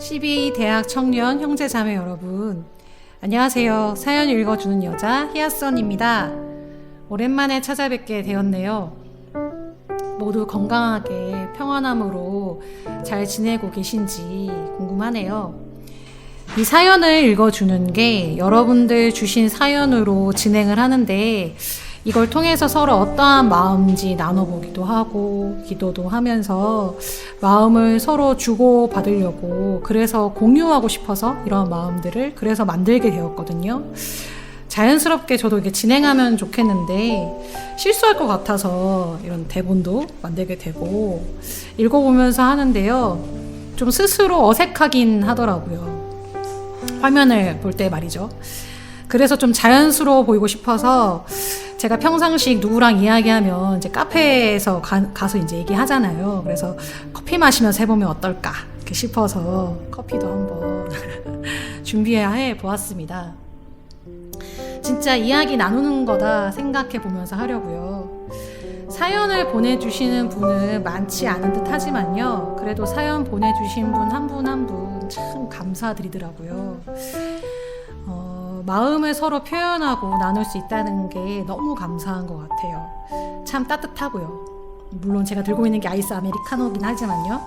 CBA 대학 청년 형제자매 여러분, 안녕하세요. 사연 읽어주는 여자 희아썬입니다. 오랜만에 찾아뵙게 되었네요. 모두 건강하게 평안함으로 잘 지내고 계신지 궁금하네요. 이 사연을 읽어주는 게 여러분들 주신 사연으로 진행을 하는데, 이걸 통해서 서로 어떠한 마음인지 나눠보기도 하고 기도도 하면서 마음을 서로 주고 받으려고, 그래서 공유하고 싶어서 이런 마음들을 그래서 만들게 되었거든요. 자연스럽게 저도 이렇게 진행하면 좋겠는데 실수할 것 같아서 이런 대본도 만들게 되고 읽어보면서 하는데요, 좀 스스로 어색하긴 하더라고요. 화면을 볼 때 말이죠. 그래서 좀 자연스러워 보이고 싶어서, 제가 평상시 누구랑 이야기하면 이제 카페에서 가서 이제 얘기하잖아요. 그래서 커피 마시면서 해보면 어떨까 이렇게 싶어서 커피도 한번 준비해 보았습니다. 진짜 이야기 나누는 거다 생각해 보면서 하려고요. 사연을 보내주시는 분은 많지 않은 듯 하지만요, 그래도 사연 보내주신 분 한 분 한 분 참 감사드리더라고요. 마음을 서로 표현하고 나눌 수 있다는 게 너무 감사한 것 같아요. 참 따뜻하고요. 물론 제가 들고 있는 게 아이스 아메리카노긴 하지만요,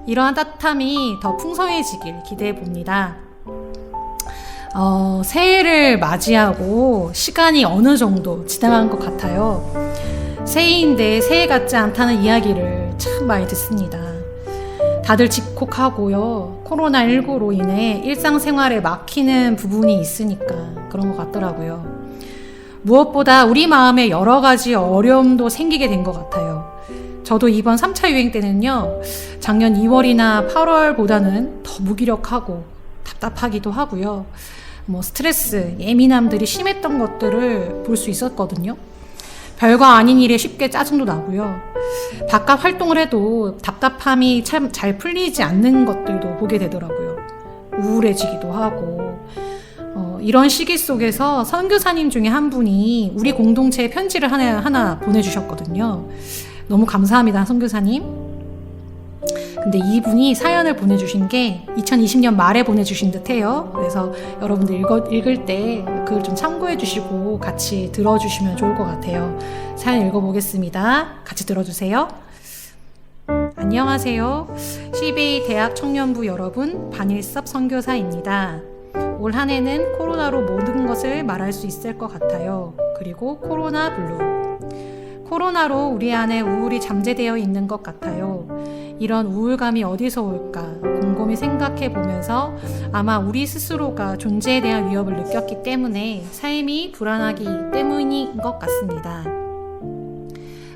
이러한 따뜻함이 더 풍성해지길 기대해 봅니다. 새해를 맞이하고 시간이 어느 정도 지나간 것 같아요. 새해인데 새해 같지 않다는 이야기를 참 많이 듣습니다. 다들 집콕하고요, 코로나19로 인해 일상생활에 막히는 부분이 있으니까 그런 것 같더라고요. 무엇보다 우리 마음에 여러 가지 어려움도 생기게 된 것 같아요. 저도 이번 3차 유행 때는요, 작년 2월이나 8월보다는 더 무기력하고 답답하기도 하고요. 스트레스, 예민함들이 심했던 것들을 볼 수 있었거든요. 별거 아닌 일에 쉽게 짜증도 나고요. 바깥 활동을 해도 답답함이 참 잘 풀리지 않는 것들도 보게 되더라고요. 우울해지기도 하고. 이런 시기 속에서 선교사님 중에 한 분이 우리 공동체에 편지를 하나 보내주셨거든요. 너무 감사합니다, 선교사님. 근데 이분이 사연을 보내주신 게 2020년 말에 보내주신 듯해요. 그래서 여러분들 읽을 때 그걸 좀 참고해 주시고 같이 들어주시면 좋을 것 같아요. 사연 읽어보겠습니다. 같이 들어주세요. 안녕하세요. CBA 대학 청년부 여러분, 반일섭 선교사입니다. 올 한 해는 코로나로 모든 것을 말할 수 있을 것 같아요. 그리고 코로나 블루. 코로나로 우리 안에 우울이 잠재되어 있는 것 같아요. 이런 우울감이 어디서 올까 곰곰이 생각해 보면서 아마 우리 스스로가 존재에 대한 위협을 느꼈기 때문에 삶이 불안하기 때문인 것 같습니다.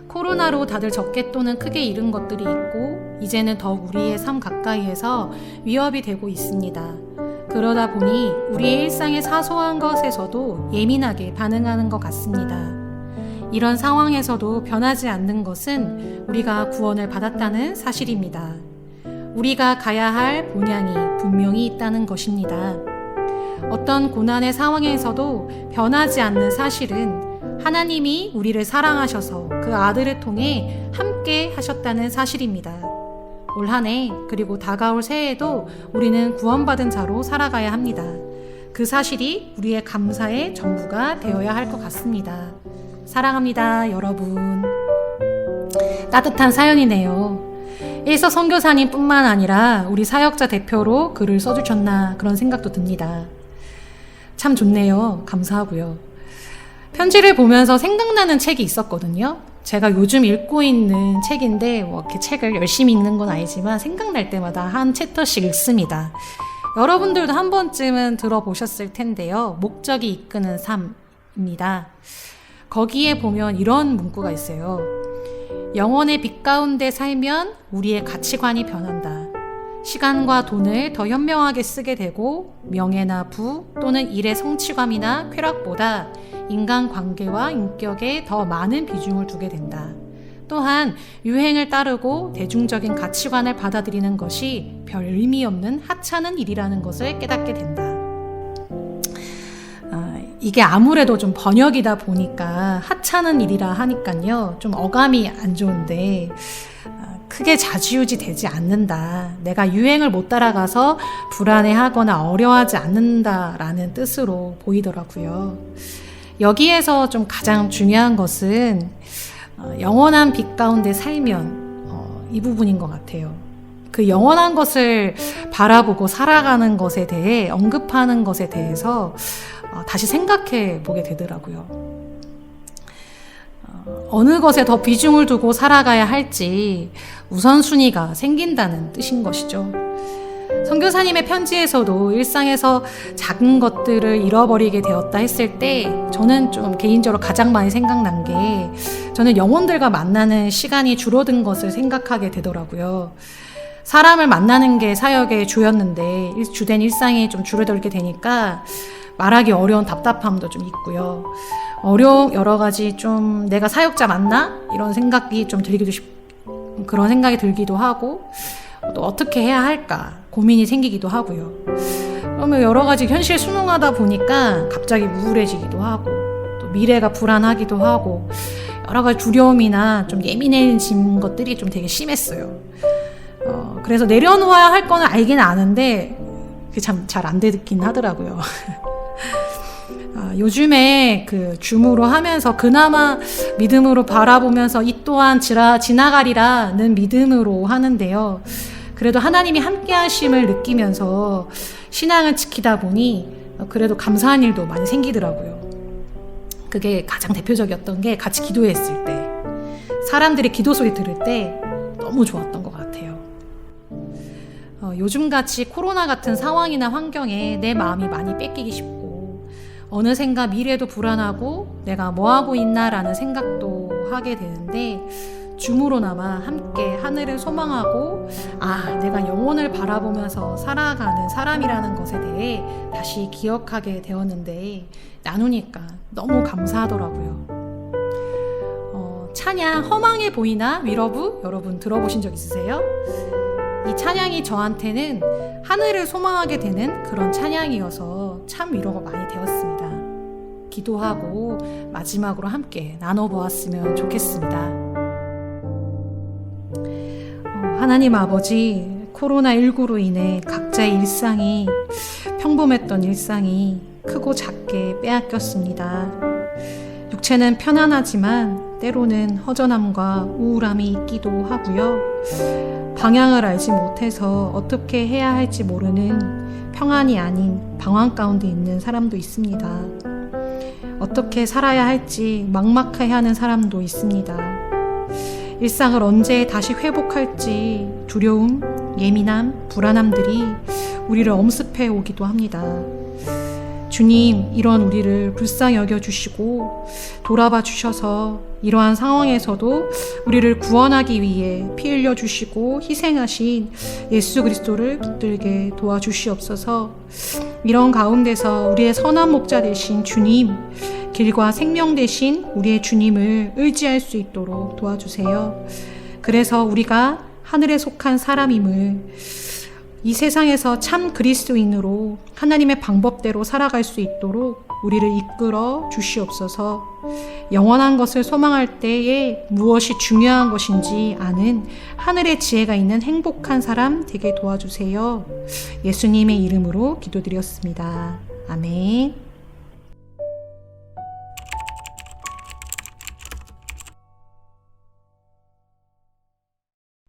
코로나로 다들 적게 또는 크게 잃은 것들이 있고, 이제는 더욱 우리의 삶 가까이에서 위협이 되고 있습니다. 그러다 보니 우리의 일상의 사소한 것에서도 예민하게 반응하는 것 같습니다. 이런 상황에서도 변하지 않는 것은 우리가 구원을 받았다는 사실입니다. 우리가 가야 할 본향이 분명히 있다는 것입니다. 어떤 고난의 상황에서도 변하지 않는 사실은 하나님이 우리를 사랑하셔서 그 아들을 통해 함께 하셨다는 사실입니다. 올 한 해 그리고 다가올 새해에도 우리는 구원받은 자로 살아가야 합니다. 그 사실이 우리의 감사의 전부가 되어야 할 것 같습니다. 사랑합니다, 여러분. 따뜻한 사연이네요. 일서 선교사님 뿐만 아니라 우리 사역자 대표로 글을 써주셨나 그런 생각도 듭니다. 참 좋네요. 감사하고요. 편지를 보면서 생각나는 책이 있었거든요. 제가 요즘 읽고 있는 책인데 이렇게 책을 열심히 읽는 건 아니지만 생각날 때마다 한 챕터씩 읽습니다. 여러분들도 한 번쯤은 들어보셨을 텐데요. 목적이 이끄는 삶입니다. 거기에 보면 이런 문구가 있어요. 영혼의 빛 가운데 살면 우리의 가치관이 변한다. 시간과 돈을 더 현명하게 쓰게 되고, 명예나 부 또는 일의 성취감이나 쾌락보다 인간관계와 인격에 더 많은 비중을 두게 된다. 또한 유행을 따르고 대중적인 가치관을 받아들이는 것이 별 의미 없는 하찮은 일이라는 것을 깨닫게 된다. 이게 아무래도 좀 번역이다 보니까 하찮은 일이라 하니까요, 좀 어감이 안 좋은데 크게 좌지우지 되지 않는다. 내가 유행을 못 따라가서 불안해하거나 어려워하지 않는다라는 뜻으로 보이더라고요. 여기에서 좀 가장 중요한 것은 영원한 빛 가운데 살면 이 부분인 것 같아요. 그 영원한 것을 바라보고 살아가는 것에 대해 언급하는 것에 대해서 다시 생각해 보게 되더라고요. 어느 것에 더 비중을 두고 살아가야 할지 우선순위가 생긴다는 뜻인 것이죠. 선교사님의 편지에서도 일상에서 작은 것들을 잃어버리게 되었다 했을 때 저는 좀 개인적으로 가장 많이 생각난 게 저는 영혼들과 만나는 시간이 줄어든 것을 생각하게 되더라고요. 사람을 만나는 게 사역의 주였는데 주된 일상이 좀 줄어들게 되니까 말하기 어려운 답답함도 좀 있고요. 여러 가지 좀 내가 사역자 맞나? 이런 생각이 좀 그런 생각이 들기도 하고 또 어떻게 해야 할까 고민이 생기기도 하고요. 그러면 여러 가지 현실 순응하다 보니까 갑자기 우울해지기도 하고 또 미래가 불안하기도 하고 여러 가지 두려움이나 좀 예민해진 것들이 좀 되게 심했어요. 그래서 내려놓아야 할 거는 알긴 아는데 그게 참 잘 안 되긴 하더라고요. 요즘에 그 줌으로 하면서 그나마 믿음으로 바라보면서 이 또한 지나가리라는 믿음으로 하는데요. 그래도 하나님이 함께 하심을 느끼면서 신앙을 지키다 보니 그래도 감사한 일도 많이 생기더라고요. 그게 가장 대표적이었던 게 같이 기도했을 때 사람들의 기도 소리 들을 때 너무 좋았던 것 같아요. 요즘같이 코로나 같은 상황이나 환경에 내 마음이 많이 뺏기기 쉽고 어느샌가 미래도 불안하고 내가 뭐하고 있나라는 생각도 하게 되는데 줌으로나마 함께 하늘을 소망하고 내가 영혼을 바라보면서 살아가는 사람이라는 것에 대해 다시 기억하게 되었는데 나누니까 너무 감사하더라고요. 찬양 허망해 보이나 위러브 여러분 들어보신 적 있으세요? 이 찬양이 저한테는 하늘을 소망하게 되는 그런 찬양이어서 참 위로가 많이 되었습니다. 기도하고 마지막으로 함께 나눠보았으면 좋겠습니다. 하나님 아버지, 코로나19로 인해 각자의 일상이 평범했던 일상이 크고 작게 빼앗겼습니다. 육체는 편안하지만 때로는 허전함과 우울함이 있기도 하고요. 방향을 알지 못해서 어떻게 해야 할지 모르는 평안이 아닌 방황 가운데 있는 사람도 있습니다. 어떻게 살아야 할지 막막해하는 사람도 있습니다. 일상을 언제 다시 회복할지 두려움, 예민함, 불안함들이 우리를 엄습해 오기도 합니다. 주님, 이런 우리를 불쌍히 여겨주시고 돌아봐 주셔서 이러한 상황에서도 우리를 구원하기 위해 피 흘려주시고 희생하신 예수 그리스도를 붙들게 도와주시옵소서. 이런 가운데서 우리의 선한 목자 되신 주님, 길과 생명 되신 우리의 주님을 의지할 수 있도록 도와주세요. 그래서 우리가 하늘에 속한 사람임을 이 세상에서 참 그리스도인으로 하나님의 방법대로 살아갈 수 있도록 우리를 이끌어 주시옵소서. 영원한 것을 소망할 때에 무엇이 중요한 것인지 아는 하늘의 지혜가 있는 행복한 사람 되게 도와주세요. 예수님의 이름으로 기도드렸습니다. 아멘.